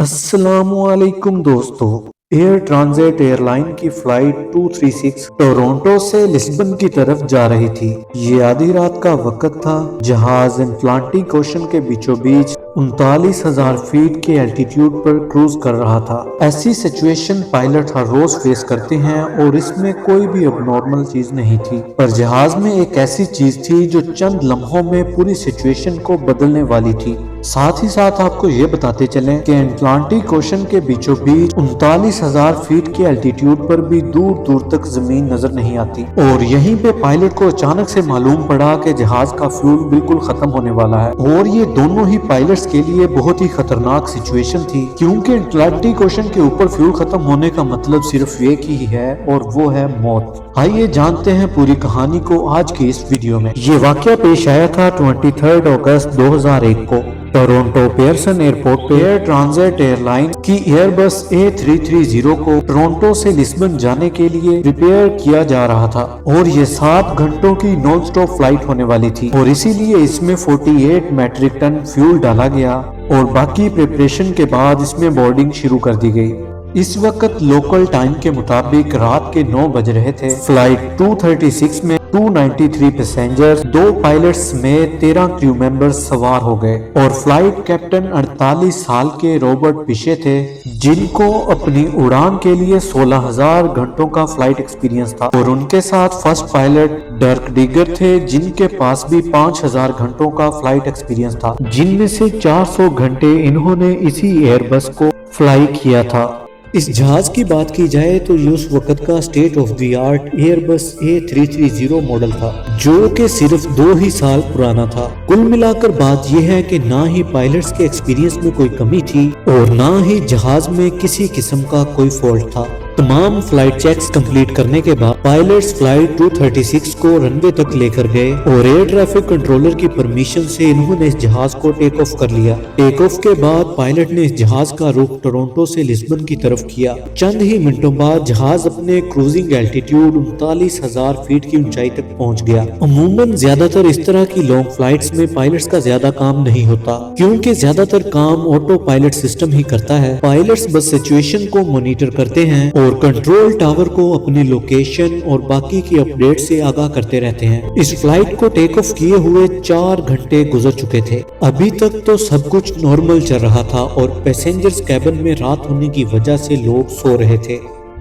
अस्सलाम वालेकुम दोस्तों। एयर ट्रांजिट एयरलाइन की फ्लाइट 236 टोरंटो से लिस्बन की तरफ जा रही थी। ये आधी रात का वक्त था। जहाज अटलांटिक ओशन के बीचों बीच 39,000 फीट के एल्टीट्यूड पर क्रूज कर रहा था। ऐसी सिचुएशन पायलट हर रोज फेस करते हैं और इसमें कोई भी अबनॉर्मल चीज नहीं थी, पर जहाज में एक ऐसी चीज थी जो चंद लम्हों में पूरी सिचुएशन को बदलने वाली थी। साथ ही साथ आपको ये बताते चलें कि अटलांटिक ओशन के बीचों बीच 39,000 फीट के एल्टीट्यूड पर भी दूर दूर तक जमीन नजर नहीं आती, और यहीं पे पायलट को अचानक से मालूम पड़ा कि जहाज का फ्यूल बिल्कुल खत्म होने वाला है। और ये दोनों ही पायलट्स के लिए बहुत ही खतरनाक सिचुएशन थी, क्योंकि अटलांटिक ओशन के ऊपर फ्यूल खत्म होने का मतलब सिर्फ एक ही है, और वो है मौत। आइए जानते हैं पूरी कहानी को आज की इस वीडियो में। ये वाकया पेश आया था 23 अगस्त 2001 को टोरंटो पियर्सन एयरपोर्ट पे एयर ट्रांजिट एयरलाइन की एयरबस A330 को टोरंटो से लिस्बन जाने के लिए प्रिपेयर किया जा रहा था, और ये 7 घंटों की नॉन स्टॉप फ्लाइट होने वाली थी, और इसीलिए इसमें 48 मैट्रिक टन फ्यूल डाला गया और बाकी प्रिपरेशन के बाद इसमें बोर्डिंग शुरू कर दी गई। इस वक्त लोकल टाइम के मुताबिक रात के 9 बज रहे थे। फ्लाइट 236 में 293 पैसेंजर्स, 2 पायलट्स समेत 13 क्रू मेंबर्स सवार हो गए, और फ्लाइट कैप्टन 48 साल के रॉबर्ट पिशे थे, जिनको अपनी उड़ान के लिए 16,000 घंटों का फ्लाइट एक्सपीरियंस था, और उनके साथ फर्स्ट पायलट डर्क डिगर थे, जिनके पास भी 5,000 घंटों का फ्लाइट एक्सपीरियंस था, जिनमें से 400 घंटे इन्होंने इसी एयरबस को फ्लाई किया था। इस जहाज की बात की जाए तो ये उस वक्त का state of the art Airbus A330 model था, जो कि सिर्फ 2 ही साल पुराना था। कुल मिलाकर बात यह है कि ना ही पायलट्स के एक्सपीरियंस में कोई कमी थी और ना ही जहाज में किसी किस्म का कोई फॉल्ट था। तमाम फ्लाइट चेक्स कंप्लीट करने के बाद पायलट्स फ्लाइट 236 को रनवे तक लेकर गए, और एयर ट्रैफिक कंट्रोलर की परमिशन से इन्होंने इस जहाज को टेक ऑफ कर लिया। टेक ऑफ के बाद पायलट ने इस जहाज का रुख टोरंटो से लिस्बन की तरफ किया। चंद ही मिनटों बाद जहाज अपने क्रूजिंग एल्टीट्यूड 39,000 फीट की ऊंचाई तक पहुंच गया। अमूमन ज्यादातर इस तरह की लॉन्ग फ्लाइट्स में पायलट्स का ज्यादा काम नहीं होता, क्योंकि ज्यादातर काम ऑटो पायलट सिस्टम ही करता है। पायलट्स बस सिचुएशन को मॉनिटर करते हैं और कंट्रोल टावर को अपनी लोकेशन और बाकी की अपडेट से आगाह करते रहते हैं। इस फ्लाइट को टेक ऑफ किए हुए 4 घंटे गुजर चुके थे। अभी तक तो सब कुछ नॉर्मल चल रहा था, और पैसेंजर्स कैबिन में रात होने की वजह से लोग सो रहे थे।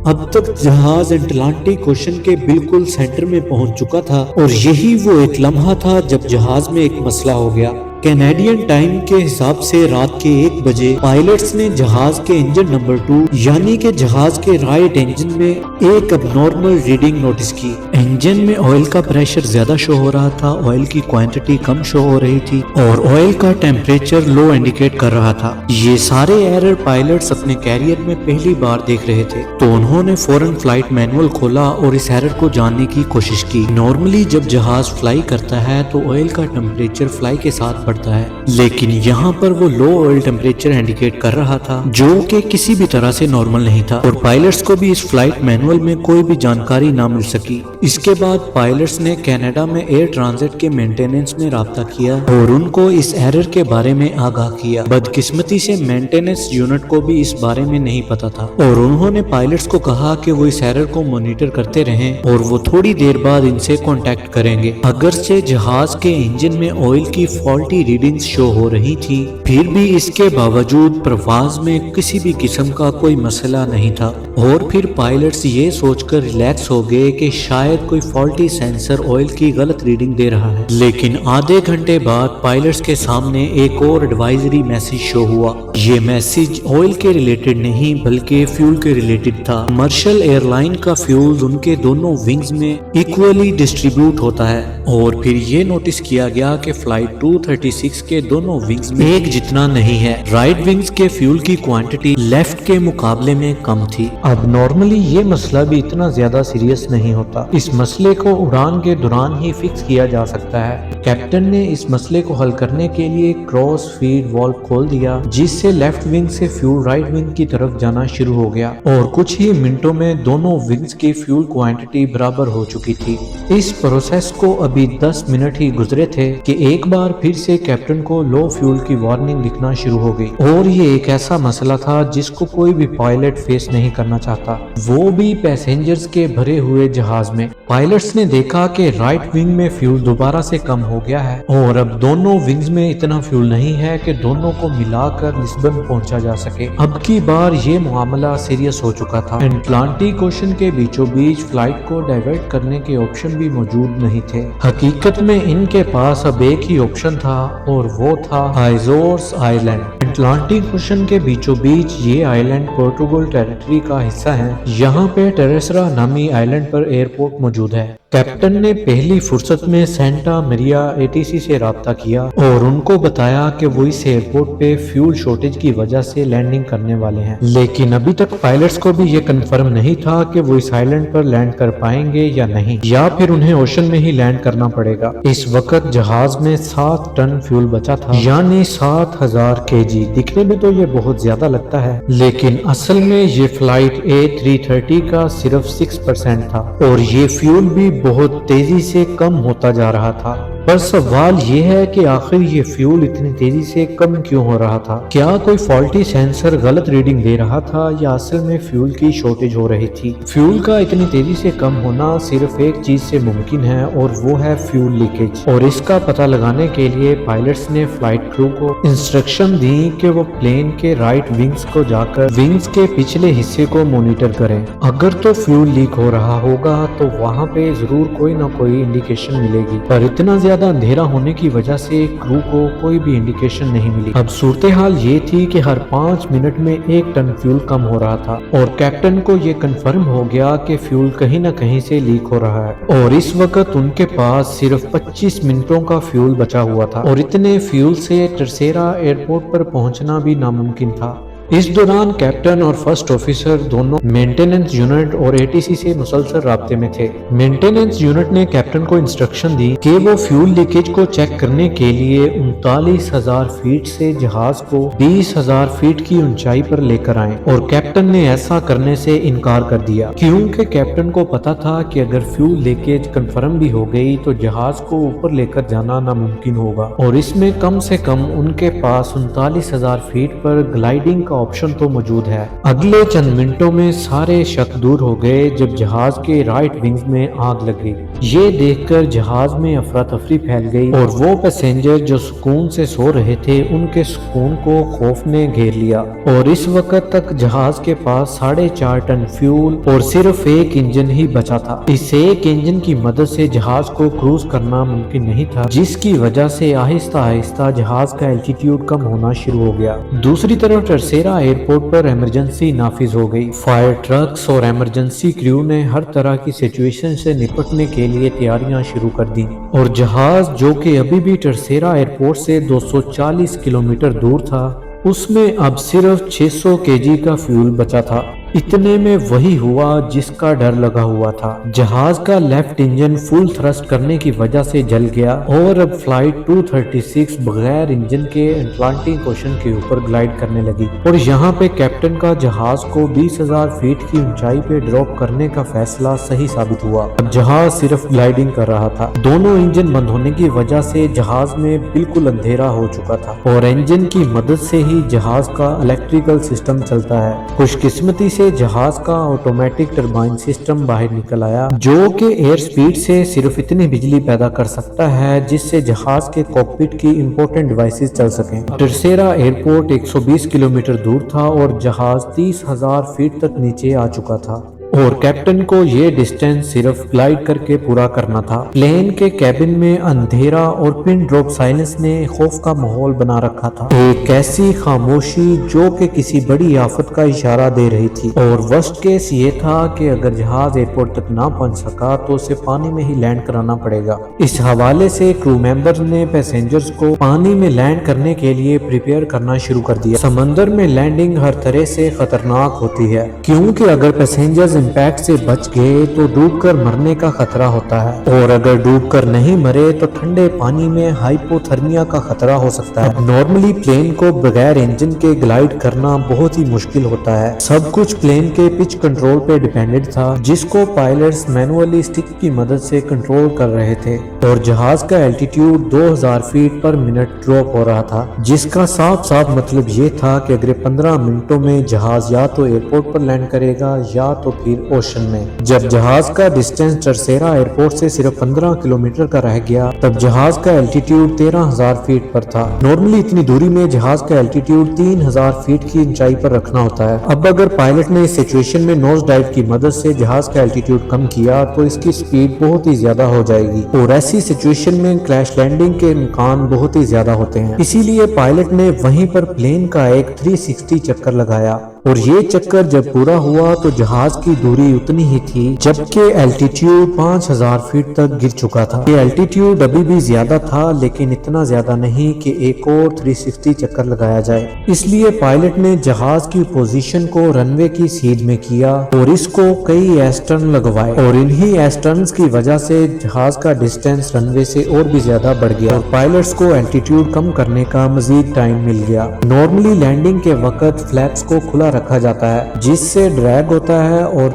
अब तक जहाज अटलांटिक ओशन के बिल्कुल सेंटर में पहुंच चुका था, और यही वो एक लम्हा था जब जहाज में एक मसला हो गया। कैनेडियन टाइम के हिसाब से रात के 1 बजे पायलट्स ने जहाज के इंजन नंबर 2 यानी कि जहाज के राइट इंजन में एक अबनॉर्मल रीडिंग नोटिस की। इंजन में ऑयल का प्रेशर ज्यादा शो हो रहा था, ऑयल की क्वांटिटी कम शो हो रही थी, और ऑयल का टेम्परेचर लो इंडिकेट कर रहा था। ये सारे एरर पायलट्स अपने कैरियर में पहली बार देख रहे थे, तो उन्होंने फौरन फ्लाइट मैनुअल खोला और इस एरर को जानने की कोशिश की। नॉर्मली जब जहाज फ्लाई करता है तो ऑयल का टेम्परेचर फ्लाई के साथ बढ़ता है, लेकिन यहाँ पर वो लो ऑयल टेम्परेचर इंडिकेट कर रहा था, जो कि किसी भी तरह से नॉर्मल नहीं था, और पायलट्स को भी इस फ्लाइट मैनुअल में कोई भी जानकारी ना मिल सकी। इसके बाद पायलट्स ने कनाडा में एयर ट्रांजिट के मेंटेनेंस में राब्ता किया और उनको इस एरर के बारे में आगाह किया। बदकिस्मती से मेंटेनेंस यूनिट को भी इस बारे में नहीं पता था, और उन्होंने पायलट्स को कहा कि वो इस एरर को मॉनिटर करते रहें और वो थोड़ी देर बाद इनसे कांटेक्ट करेंगे। अगरचे जहाज के इंजन में ऑयल की फॉल्टी रीडिंग्स शो हो रही थी, फिर भी इसके बावजूद प्रवास में किसी भी किस्म का कोई मसला नहीं था, और फिर पायलट्स ये सोचकर रिलैक्स हो गए कि शायद कोई फॉल्टी सेंसर ऑयल की गलत रीडिंग दे रहा है। लेकिन आधे घंटे बाद पायलट्स के सामने एक और एडवाइजरी मैसेज शो हुआ। ये मैसेज ऑयल के रिलेटेड नहीं बल्कि फ्यूल के रिलेटेड था। कमर्शियल एयरलाइन का फ्यूल उनके दोनों विंग्स में इक्वली डिस्ट्रीब्यूट होता है, और फिर ये नोटिस किया गया कि फ्लाइट 236 के दोनों विंग्स में एक जितना नहीं है। राइट विंग्स के फ्यूल की क्वांटिटी लेफ्ट के मुकाबले में कम थी। अब नॉर्मली ये मसला भी इतना ज्यादा सीरियस नहीं होता, इस मसले को उड़ान के दौरान ही फिक्स किया जा सकता है। कैप्टन ने इस मसले को हल करने के लिए क्रॉस फीड वाल्व खोल दिया, जिससे लेफ्ट विंग से फ्यूल राइट विंग की तरफ जाना शुरू हो गया, और कुछ ही मिनटों में दोनों विंग्स की फ्यूल क्वांटिटी बराबर हो चुकी थी। इस प्रोसेस को अभी 10 मिनट ही गुजरे थे कि एक बार फिर से कैप्टन को लो फ्यूल की वार्निंग दिखना शुरू हो गई और ये एक ऐसा मसला था जिसको कोई भी पायलट फेस नहीं करना चाहता, वो भी पैसेंजर्स के भरे हुए जहाज में। पायलट्स ने देखा कि राइट विंग में फ्यूल दोबारा से कम हो गया है और अब दोनों विंग्स में इतना फ्यूल नहीं है कि दोनों को मिलाकर लिस्बन पहुंचा जा सके। अब की बार ये मामला सीरियस हो चुका था। अटलांटिक ओशन के बीचों बीच फ्लाइट को डाइवर्ट करने के ऑप्शन भी मौजूद नहीं थे। हकीकत में इनके पास अब एक ही ऑप्शन था और वो था आइजोर्स आइलैंड। अटलांटिक ओशन के बीचों बीच ये आइलैंड पोर्टुगल टेरिटरी का हिस्सा है। यहाँ पे टेरेसरा नामी आइलैंड पर एयरपोर्ट मौजूद है। कैप्टन ने पहली फुर्सत में सेंटा मरिया एटीसी से राब्ता किया और उनको बताया कि वो इस एयरपोर्ट पे फ्यूल शॉर्टेज की वजह से लैंडिंग करने वाले हैं, लेकिन अभी तक पायलट्स को भी ये कंफर्म नहीं था कि वो इस आइलैंड पर लैंड कर पाएंगे या नहीं, या फिर उन्हें ओशन में ही लैंड करना पड़ेगा। इस वक्त जहाज में 7 टन फ्यूल बचा था, यानी 7000 kg। दिखने में तो ये बहुत ज्यादा लगता है, लेकिन असल में ये फ्लाइट A330 का सिर्फ 6% था और ये फ्यूल भी बहुत तेजी से कम होता जा रहा था। पर सवाल ये है कि आखिर ये फ्यूल इतनी तेजी से कम क्यों हो रहा था? क्या कोई फॉल्टी सेंसर गलत रीडिंग दे रहा था या असल में फ्यूल की शॉर्टेज हो रही थी? फ्यूल का इतनी तेजी से कम होना सिर्फ एक चीज से मुमकिन है और वो है फ्यूल लीकेज। और इसका पता लगाने के लिए पायलट्स ने फ्लाइट क्रू को इंस्ट्रक्शन दी कि वो प्लेन के राइट विंग्स को जाकर विंग्स के पिछले हिस्से को मॉनिटर करें। अगर तो फ्यूल लीक हो रहा होगा तो वहाँ पे जरूर कोई ना कोई इंडिकेशन मिलेगी, पर इतना ज्यादा अंधेरा होने की वजह से क्रू को कोई भी इंडिकेशन नहीं मिली। अब सूरत हाल ये थी कि हर 5 मिनट में 1 टन फ्यूल कम हो रहा था और कैप्टन को ये कंफर्म हो गया कि फ्यूल कहीं ना कहीं से लीक हो रहा है और इस वक्त उनके पास सिर्फ 25 मिनटों का फ्यूल बचा हुआ था और इतने फ्यूल से टर्सेरा एयरपोर्ट पर पहुंचना भी नामुमकिन था। इस दौरान कैप्टन और फर्स्ट ऑफिसर दोनों मेंटेनेंस यूनिट और एटीसी से मुसलसल राब्ते में थे। मेंटेनेंस यूनिट ने कैप्टन को इंस्ट्रक्शन दी कि वो फ्यूल लीकेज को चेक करने के लिए 39,000 फीट से जहाज को 20,000 फीट की ऊंचाई पर लेकर आए और कैप्टन ने ऐसा करने से इनकार कर दिया क्योंकि कैप्टन को पता था कि अगर फ्यूल लीकेज कंफर्म भी हो गई तो जहाज को ऊपर लेकर जाना नामुमकिन होगा और इसमें कम से कम उनके पास 39,000 फीट पर ग्लाइडिंग का ऑप्शन तो मौजूद है। अगले चंद मिनटों में सारे शक दूर हो गए जब जहाज के राइट विंग्स में आग लग गई। ये देखकर जहाज में अफरा तफरी फैल गई और वो पैसेंजर जो सुकून से सो रहे थे उनके सुकून को खौफ ने घेर लिया और इस वक्त तक जहाज के पास 4.5 टन फ्यूल और सिर्फ एक इंजन ही बचा था। इस एक इंजन की मदद से जहाज को क्रूज करना मुमकिन नहीं था, जिसकी वजह से आहिस्ता आहिस्ता जहाज का एल्टीट्यूड कम होना शुरू हो गया। दूसरी तरफ टर्सेरा एयरपोर्ट पर इमरजेंसी नाफिज हो गई। फायर ट्रक्स और इमरजेंसी क्रू ने हर तरह की सिचुएशन से निपटने के लिए तैयारियां शुरू कर दी और जहाज जो कि अभी भी टर्सेरा एयरपोर्ट से 240 किलोमीटर दूर था उसमें अब सिर्फ 600 kg का फ्यूल बचा था। इतने में वही हुआ जिसका डर लगा हुआ था। जहाज का लेफ्ट इंजन फुल थ्रस्ट करने की वजह से जल गया और अब फ्लाइट 236 बगैर इंजन के अटलांटिक ओशन के ऊपर ग्लाइड करने लगी और यहाँ पे कैप्टन का जहाज को 20,000 फीट की ऊंचाई पे ड्रॉप करने का फैसला सही साबित हुआ। अब जहाज सिर्फ ग्लाइडिंग कर रहा था। दोनों इंजन बंद होने की वजह से जहाज में बिल्कुल अंधेरा हो चुका था और इंजन की मदद से ही जहाज का इलेक्ट्रिकल सिस्टम चलता है। खुशकिस्मती से जहाज का ऑटोमेटिक टरबाइन सिस्टम बाहर निकल आया जो कि एयर स्पीड से सिर्फ इतनी बिजली पैदा कर सकता है जिससे जहाज के कॉकपिट की इंपॉर्टेंट डिवाइसेस चल सकें। टर्सेरा एयरपोर्ट 120 किलोमीटर दूर था और जहाज 30,000 फीट तक नीचे आ चुका था और कैप्टन को ये डिस्टेंस सिर्फ ग्लाइड करके पूरा करना था। प्लेन के कैबिन में अंधेरा और पिन ड्रॉप साइलेंस ने खौफ का माहौल बना रखा था। एक ऐसी खामोशी जो कि किसी बड़ी आफत का इशारा दे रही थी और वर्स्ट केस ये था कि अगर जहाज एयरपोर्ट तक ना पहुंच सका तो उसे पानी में ही लैंड कराना पड़ेगा। इस हवाले से क्रू मेंबर्स ने पैसेंजर्स को पानी में लैंड करने के लिए प्रिपेयर करना शुरू कर दिया। समंदर में लैंडिंग हर तरह से खतरनाक होती है क्योंकि अगर पैसेंजर्स امپیکٹ سے بچ گئے تو ڈوب کر مرنے کا خطرہ ہوتا ہے، اور اگر ڈوب کر نہیں مرے تو ٹھنڈے پانی میں ہائپوتھرمیا کا خطرہ ہو سکتا ہے۔ نارملی پلین کو بغیر انجن کے گلائڈ کرنا بہت ہی مشکل ہوتا ہے۔ سب کچھ پلین کے پچ کنٹرول پہ ڈیپینڈنٹ تھا، جس کو پائلٹس مینولی اسٹک کی مدد سے کنٹرول کر رہے تھے، اور جہاز کا altitude 2000 feet per minute drop ہو رہا تھا، جس کا صاف مطلب یہ تھا کہ اگلے 15 منٹوں میں جہاز یا تو ایئرپورٹ پر لینڈ کرے گا یا تو پھر اوشن میں۔ جب جہاز کا ڈسٹینس ٹرسیرا ایئرپورٹ سے صرف 15 کلومیٹر کا رہ گیا، تب جہاز کا الٹیٹیوڈ 13000 فیٹ پر تھا۔ نارملی اتنی دوری میں جہاز کا الٹیٹیوڈ 3000 فیٹ کی اونچائی پر رکھنا ہوتا ہے۔ اب اگر پائلٹ نے اس سچویشن میں نوز ڈائیو کی مدد سے جہاز کا الٹیٹیوڈ کم کیا تو اس کی سپیڈ بہت ہی زیادہ ہو جائے گی، اور ایسی سچویشن میں کریش لینڈنگ کے امکان بہت ہی زیادہ ہوتے ہیں۔ اسی لیے پائلٹ نے وہیں پر پلین کا ایک 360 چکر لگایا، اور یہ چکر جب پورا ہوا تو جہاز کی دوری اتنی ہی تھی جبکہ الٹیٹیوڈ 5000 فیٹ تک گر چکا تھا۔ یہ الٹیٹیوڈ ابھی بھی زیادہ تھا، لیکن اتنا زیادہ نہیں کہ ایک اور 360 چکر لگایا جائے۔ اس لیے پائلٹ نے جہاز کی پوزیشن کو رن وے کی سیدھ میں کیا اور اس کو کئی ایسٹرن لگوائے، اور انہی ایسٹرنز کی وجہ سے جہاز کا ڈسٹینس رن وے سے اور بھی زیادہ بڑھ گیا، اور پائلٹس کو الٹیٹیوڈ کم کرنے کا مزید ٹائم مل گیا۔ نارملی لینڈنگ کے وقت فلیپس کو کھلا رکھا جاتا ہے، جس سے ڈریگ ہوتا ہے اور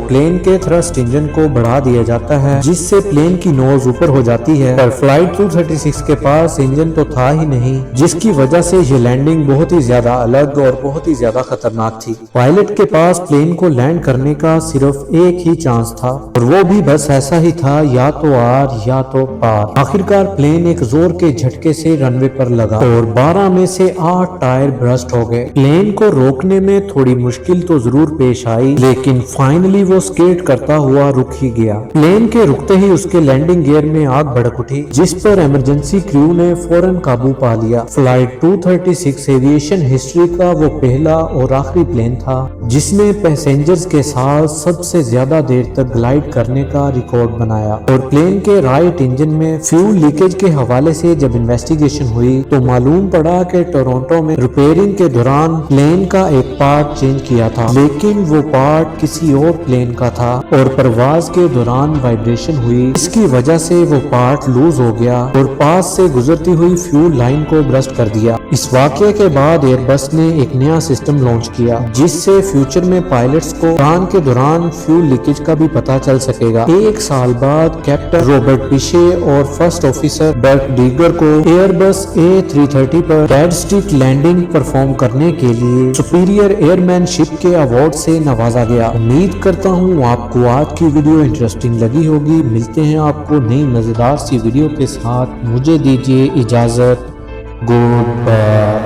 پلین کے تھرسٹ انجن کو بڑھا دیا جاتا ہے، جس سے پلین کی نوز اوپر ہو جاتی ہے، پر فلائٹ 236 کے پاس انجن تو تھا ہی نہیں، جس کی وجہ سے یہ لینڈنگ بہت ہی زیادہ الگ اور بہت ہی زیادہ خطرناک تھی۔ پائلٹ کے پاس پلین کو لینڈ کرنے کا صرف ایک ہی چانس تھا، اور وہ بھی بس ایسا ہی تھا، یا تو آر یا تو پار۔ آخرکار پلین ایک زور کے جھٹکے سے رن وے پر لگا اور 12 میں سے 8 ٹائر برسٹ ہو گئے۔ پلین کو روکنے میں تھوڑی مشکل تو ضرور پیش آئی، لیکن فائنلی وہ سکیٹ کرتا ہوا رک ہی گیا۔ پلین کے رکتے ہی اس کے لینڈنگ گیئر میں آگ بھڑک اٹھی، جس پر ایمرجنسی کریو نے فوراً قابو پا لیا۔ فلائٹ 236 ایویشن ہسٹری کا وہ پہلا اور آخری پلین تھا جس نے پیسنجرز کے ساتھ سب سے زیادہ دیر تک گلائڈ کرنے کا ریکارڈ بنایا، اور پلین کے رائٹ انجن میں فیول لیکیج کے حوالے سے جب انویسٹیگیشن ہوئی تو معلوم پڑا کہ ٹورنٹو میں ریپیئرنگ کے دوران پلین کا ایک پارٹ چینج کیا تھا، لیکن وہ پارٹ کسی اور پلین کا تھا، اور پرواز کے دوران وائبریشن ہوئی، اس کی وجہ سے وہ پارٹ لوز ہو گیا اور پاس سے گزرتی ہوئی فیول لائن کو برسٹ کر دیا۔ اس واقعے کے بعد ایئر بس نے ایک نیا سسٹم لانچ کیا جس سے فیوچر میں پائلٹس کو اڑان کے دوران فیول لیکیج کا بھی پتہ چل سکے گا۔ ایک سال بعد کیپٹن رابرٹ پیشے اور فرسٹ آفیسر ڈرک ڈیگر کو ایئر بس A330 پر ڈیڈ اسٹک لینڈنگ پرفارم کرنے کے لیے سپیریئر ایئر مین شپ کے ایوارڈ سے نوازا گیا۔ امید کرتا ہوں آپ کو آج کی ویڈیو انٹرسٹنگ لگی ہوگی۔ ملتے ہیں آپ کو نئی مزیدار سی ویڈیو کے ساتھ، مجھے دیجیے اجازت، گڈ بائے۔